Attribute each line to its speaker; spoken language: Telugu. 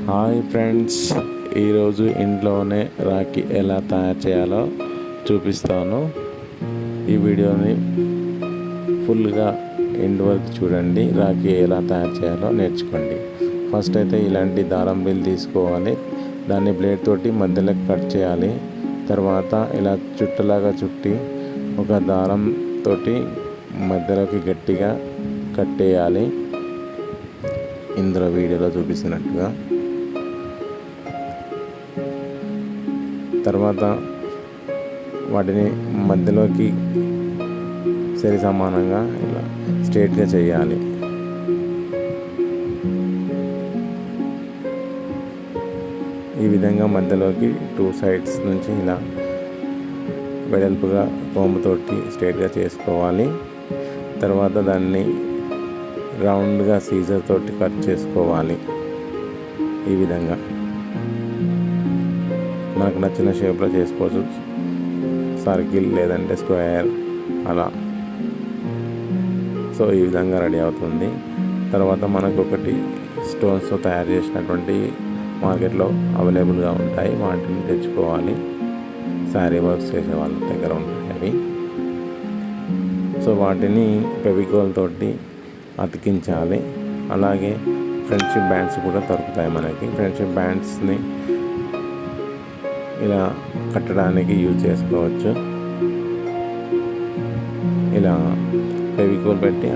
Speaker 1: హాయ్ ఫ్రెండ్స్, ఈరోజు ఇంట్లోనే రాఖీ ఎలా తయారు చేయాలో చూపిస్తాను. ఈ వీడియోని ఫుల్గా ఎండ్ వరకు చూడండి. రాఖీ ఎలా తయారు చేయాలో నేర్చుకోండి. ఫస్ట్ అయితే ఇలాంటి దారం బిల్ తీసుకోవాలి. దాన్ని బ్లేడ్ తోటి మధ్యలోకి కట్ చేయాలి. తర్వాత ఇలా చుట్టలాగా చుట్టి ఒక దారం తోటి మధ్యలోకి గట్టిగా కట్టేయాలి. ఇందులో వీడియోలో చూపిస్తున్నట్టుగా. తర్వాత వాటిని మధ్యలోకి సరి సమానంగా ఇలా స్ట్రైట్గా చేయాలి. ఈ విధంగా మధ్యలోకి 2 సైడ్స్ నుంచి ఇలా వెడల్పుగా కోంబుతోటి స్ట్రైట్గా చేసుకోవాలి. తర్వాత దాన్ని రౌండ్గా సీజర్ తోటి కట్ చేసుకోవాలి. ఈ విధంగా మనకు నచ్చిన షేప్లో చేసుకోవచ్చు. సర్కిల్ లేదంటే స్క్వేర్ అలా. సో ఈ విధంగా రెడీ అవుతుంది. తర్వాత మనకు ఒకటి స్టోన్స్తో తయారు చేసినటువంటి మార్కెట్లో అవైలబుల్గా ఉంటాయి. వాటిని తెచ్చుకోవాలి. శారీ వర్క్స్ చేసే వాళ్ళ దగ్గర ఉంటాయి అవి. సో వాటిని ఫెవికాల్ తోటి అతికించాలి. అలాగే ఫ్రెండ్షిప్ బ్యాండ్స్ కూడా దొరుకుతాయి మనకి. ఫ్రెండ్షిప్ బ్యాండ్స్ని ఇలా కట్టడానికి యూజ్ చేసుకోవచ్చు. ఇలా ఫెవికాల్ పెట్టి